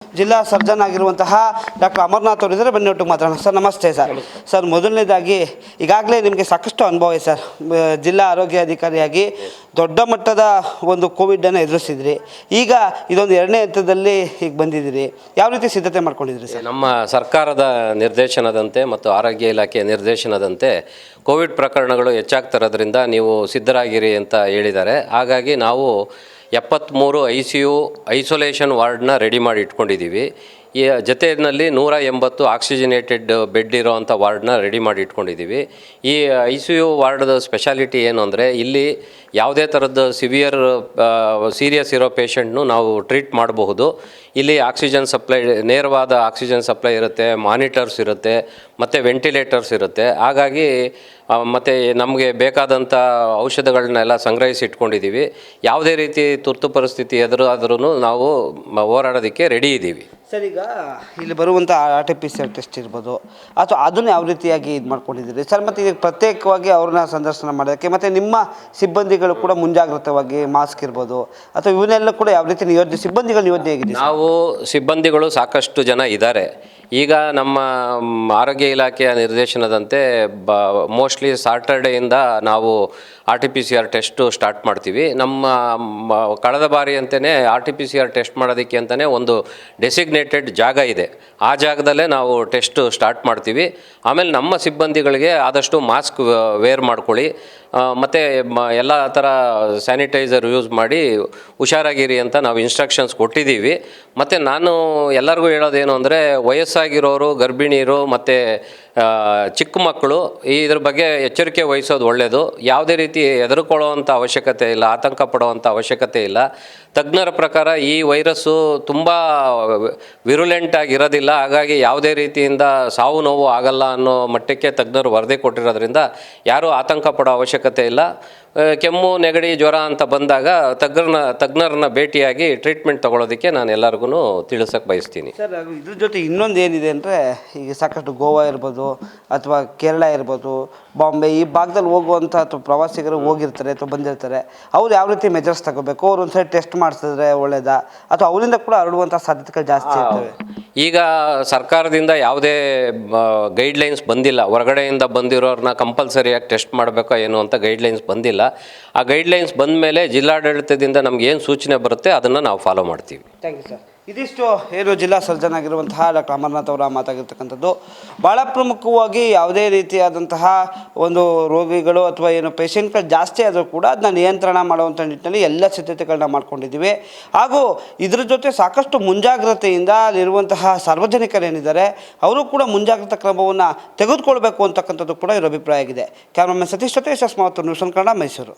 ಜಿಲ್ಲಾ ಸರ್ಜನ್ ಆಗಿರುವಂತಹ ಡಾಕ್ಟರ್ ಅಮರನಾಥ್ ಅವರು ಇದ್ದಾರೆ. ಬನ್ನಿ ಒಟ್ಟಿಗೆ ಮಾತಾಡೋಣ. ಸರ್ ನಮಸ್ತೆ. ಸರ್ ಮೊದಲನೇದಾಗಿ ಈಗಾಗಲೇ ನಿಮಗೆ ಸಾಕಷ್ಟು ಅನುಭವ ಇದೆ ಸರ್. ಜಿಲ್ಲಾ ಆರೋಗ್ಯ ಅಧಿಕಾರಿಯಾಗಿ ದೊಡ್ಡ ಮಟ್ಟದ ಒಂದು ಕೋವಿಡನ್ನು ಎದುರಿಸಿದ್ರಿ. ಈಗ ಇದೊಂದು ಎರಡನೇ ಹಂತದಲ್ಲಿ ಈಗ ಬಂದಿದ್ದೀರಿ. ಯಾವ ರೀತಿ ಸಿದ್ಧತೆ ಮಾಡ್ಕೊಂಡಿದ್ರಿ ಸರ್? ನಮ್ಮ ಸರ್ಕಾರದ ನಿರ್ದೇಶನದಂತೆ ಮತ್ತು ಆರೋಗ್ಯ ಇಲಾಖೆಯ ನಿರ್ದೇಶನದಂತೆ ಕೋವಿಡ್ ಪ್ರಕರಣಗಳು ಹೆಚ್ಚಾಗ್ತಿರೋದ್ರಿಂದ ನೀವು ಸಿದ್ಧರಾಗಿರಿ ಅಂತ ಹೇಳಿದ್ದಾರೆ. ಹಾಗಾಗಿ ನಾವು 73 ICU ಐಸೋಲೇಷನ್ ವಾರ್ಡ್ನ ರೆಡಿ ಮಾಡಿ ಇಟ್ಕೊಂಡಿದ್ದೀವಿ. ಈ ಜೊತೆಯಲ್ಲಿ 180 ಆಕ್ಸಿಜನೇಟೆಡ್ ಬೆಡ್ ಇರೋವಂಥ ವಾರ್ಡ್ನ ರೆಡಿ ಮಾಡಿ ಇಟ್ಕೊಂಡಿದ್ದೀವಿ. ಈ ICU ವಾರ್ಡ್ದ ಸ್ಪೆಷಾಲಿಟಿ ಏನು ಅಂದರೆ, ಇಲ್ಲಿ ಯಾವುದೇ ಥರದ ಸೀರಿಯಸ್ ಇರೋ ಪೇಷಂಟ್ನು ನಾವು ಟ್ರೀಟ್ ಮಾಡಬಹುದು. ಇಲ್ಲಿ ಆಕ್ಸಿಜನ್ ಸಪ್ಲೈ, ನೇರವಾದ ಆಕ್ಸಿಜನ್ ಸಪ್ಲೈ ಇರುತ್ತೆ, ಮಾನಿಟರ್ಸ್ ಇರುತ್ತೆ, ಮತ್ತು ವೆಂಟಿಲೇಟರ್ಸ್ ಇರುತ್ತೆ. ಹಾಗಾಗಿ ಮತ್ತು ನಮಗೆ ಬೇಕಾದಂಥ ಔಷಧಗಳನ್ನೆಲ್ಲ ಸಂಗ್ರಹಿಸಿ ಇಟ್ಕೊಂಡಿದ್ದೀವಿ. ಯಾವುದೇ ರೀತಿ ತುರ್ತು ಪರಿಸ್ಥಿತಿ ಎದುರಾದ್ರೂ ನಾವು ಹೋರಾಡೋದಕ್ಕೆ ರೆಡಿ ಇದ್ದೀವಿ. ಸರ್, ಈಗ ಇಲ್ಲಿ ಬರುವಂಥ RT-PCR ಟೆಸ್ಟ್ ಇರ್ಬೋದು, ಅಥವಾ ಅದನ್ನು ಯಾವ ರೀತಿಯಾಗಿ ಇದು ಮಾಡ್ಕೊಂಡಿದ್ದೀರಿ ಸರ್? ಮತ್ತು ಈಗ ಪ್ರತ್ಯೇಕವಾಗಿ ಅವ್ರನ್ನ ಸಂದರ್ಶನ ಮಾಡೋದಕ್ಕೆ ಮತ್ತು ನಿಮ್ಮ ಸಿಬ್ಬಂದಿಗಳು ಕೂಡ ಮುಂಜಾಗ್ರತವಾಗಿ ಮಾಸ್ಕ್ ಇರ್ಬೋದು ಅಥವಾ ಇವನ್ನೆಲ್ಲ ಕೂಡ ಯಾವ ರೀತಿ ಸಿಬ್ಬಂದಿಗಳು ನಿಯೋಜನೆ ಆಗಿದೆ? ನಾವು ಸಿಬ್ಬಂದಿಗಳು ಸಾಕಷ್ಟು ಜನ ಇದ್ದಾರೆ. ಈಗ ನಮ್ಮ ಆರೋಗ್ಯ ಇಲಾಖೆಯ ನಿರ್ದೇಶನದಂತೆ ಮೋಸ್ಟ್ಲಿ ಸಾಟರ್ಡೆಯಿಂದ ನಾವು RT-PCR ಟೆಸ್ಟು ಸ್ಟಾರ್ಟ್ ಮಾಡ್ತೀವಿ. ನಮ್ಮ ಕಳೆದ ಬಾರಿ ಅಂತಲೇ RT-PCR ಟೆಸ್ಟ್ ಮಾಡೋದಕ್ಕೆ ಅಂತಲೇ ಒಂದು ಡೆಸಿಗ್ನೇಟೆಡ್ ಜಾಗ ಇದೆ. ಆ ಜಾಗದಲ್ಲೇ ನಾವು ಟೆಸ್ಟು ಸ್ಟಾರ್ಟ್ ಮಾಡ್ತೀವಿ. ಆಮೇಲೆ ನಮ್ಮ ಸಿಬ್ಬಂದಿಗಳಿಗೆ ಆದಷ್ಟು ಮಾಸ್ಕ್ ವೇರ್ ಮಾಡ್ಕೊಳ್ಳಿ, ಮತ್ತು ಎಲ್ಲ ಥರ ಸ್ಯಾನಿಟೈಸರ್ ಯೂಸ್ ಮಾಡಿ ಹುಷಾರಾಗಿರಿ ಅಂತ ನಾವು ಇನ್ಸ್ಟ್ರಕ್ಷನ್ಸ್ ಕೊಟ್ಟಿದ್ದೀವಿ. ಮತ್ತು ನಾನು ಎಲ್ಲರಿಗೂ ಹೇಳೋದೇನು ಅಂದರೆ, ವಯಸ್ಸಾಗಿರೋರು, ಗರ್ಭಿಣಿಯರು ಮತ್ತು ಚಿಕ್ಕ ಮಕ್ಕಳು ಇದ್ರ ಬಗ್ಗೆ ಎಚ್ಚರಿಕೆ ವಹಿಸೋದು ಒಳ್ಳೆಯದು. ಯಾವುದೇ ರೀತಿ ಹೆದರ್ಕೊಳ್ಳೋವಂಥ ಅವಶ್ಯಕತೆ ಇಲ್ಲ, ಆತಂಕ ಪಡುವಂಥ ಅವಶ್ಯಕತೆ ಇಲ್ಲ. ತಜ್ಞರ ಪ್ರಕಾರ ಈ ವೈರಸ್ಸು ತುಂಬ ವಿರುಲೆಂಟ್ ಆಗಿರೋದಿಲ್ಲ. ಹಾಗಾಗಿ ಯಾವುದೇ ರೀತಿಯಿಂದ ಸಾವು ನೋವು ಆಗಲ್ಲ ಅನ್ನೋ ಮಟ್ಟಕ್ಕೆ ತಜ್ಞರು ವರದಿ ಕೊಟ್ಟಿರೋದ್ರಿಂದ ಯಾರೂ ಆತಂಕ ಪಡೋ ಅವಶ್ಯಕತೆ ಇಲ್ಲ. ಕೆಮ್ಮು, ನೆಗಡಿ, ಜ್ವರ ಅಂತ ಬಂದಾಗ ತಜ್ಞರನ್ನ ಭೇಟಿಯಾಗಿ ಟ್ರೀಟ್ಮೆಂಟ್ ತೊಗೊಳೋದಕ್ಕೆ ನಾನು ಎಲ್ಲರಿಗೂ ತಿಳಿಸೋಕೆ ಬಯಸ್ತೀನಿ. ಸರ್, ಇದ್ರ ಜೊತೆ ಇನ್ನೊಂದು ಏನಿದೆ ಅಂದರೆ, ಈಗ ಸಾಕಷ್ಟು ಗೋವಾ ಇರ್ಬೋದು ಅಥವಾ ಕೇರಳ ಇರ್ಬೋದು, ಬಾಂಬೆ, ಈ ಭಾಗದಲ್ಲಿ ಹೋಗುವಂಥ ಅಥವಾ ಪ್ರವಾಸಿಗರು ಹೋಗಿರ್ತಾರೆ ಅಥವಾ ಬಂದಿರ್ತಾರೆ, ಅವ್ರು ಯಾವ ರೀತಿ ಮೆಜರ್ಸ್ ತಗೋಬೇಕು? ಅವ್ರು ಒಂದು ಸರಿ ಟೆಸ್ಟ್ ಮಾಡಿಸಿದ್ರೆ ಒಳ್ಳೇದಾ, ಅಥವಾ ಅವರಿಂದ ಕೂಡ ಹರಡುವಂಥ ಸಾಧ್ಯತೆಗಳು ಜಾಸ್ತಿ ಇರ್ತವೆ? ಈಗ ಸರ್ಕಾರದಿಂದ ಯಾವುದೇ ಗೈಡ್ಲೈನ್ಸ್ ಬಂದಿಲ್ಲ. ಹೊರಗಡೆಯಿಂದ ಬಂದಿರೋರನ್ನ ಕಂಪಲ್ಸರಿಯಾಗಿ ಟೆಸ್ಟ್ ಮಾಡಬೇಕೋ ಏನು ಅಂತ ಗೈಡ್ಲೈನ್ಸ್ ಬಂದಿಲ್ಲ. ಆ ಗೈಡ್ಲೈನ್ಸ್ ಬಂದ ಮೇಲೆ ಜಿಲ್ಲಾಡಳಿತದಿಂದ ನಮ್ಗೆ ಏನು ಸೂಚನೆ ಬರುತ್ತೆ ಅದನ್ನು ನಾವು ಫಾಲೋ ಮಾಡ್ತೀವಿ. Thank you sir. ಇದಿಷ್ಟು ಏನು ಜಿಲ್ಲಾ ಸರ್ಜನ್ ಆಗಿರುವಂತಹ ಡಾಕ್ಟರ್ ಅಮರನಾಥ್ ಅವರ ಮಾತಾಗಿರ್ತಕ್ಕಂಥದ್ದು. ಭಾಳ ಪ್ರಮುಖವಾಗಿ ಯಾವುದೇ ರೀತಿಯಾದಂತಹ ಒಂದು ರೋಗಿಗಳು ಅಥವಾ ಏನು ಪೇಷಂಟ್ಗಳು ಜಾಸ್ತಿ ಆದರೂ ಕೂಡ ಅದನ್ನ ನಿಯಂತ್ರಣ ಮಾಡುವಂಥ ನಿಟ್ಟಿನಲ್ಲಿ ಎಲ್ಲ ಸಿದ್ಧತೆಗಳನ್ನ ಮಾಡ್ಕೊಂಡಿದ್ದೀವಿ. ಹಾಗೂ ಇದ್ರ ಜೊತೆ ಸಾಕಷ್ಟು ಮುಂಜಾಗ್ರತೆಯಿಂದ ಅಲ್ಲಿರುವಂತಹ ಸಾರ್ವಜನಿಕರೇನಿದ್ದಾರೆ ಅವರು ಕೂಡ ಮುಂಜಾಗ್ರತಾ ಕ್ರಮವನ್ನು ತೆಗೆದುಕೊಳ್ಬೇಕು ಅಂತಕ್ಕಂಥದ್ದು ಕೂಡ ಇವರ ಅಭಿಪ್ರಾಯ ಆಗಿದೆ. ಕ್ಯಾಮರಾಮನ್ ಸತೀಶ್ ಜೊತೆ ನ್ಯೂಸ್ ಕನ್ನಡ, ಮೈಸೂರು.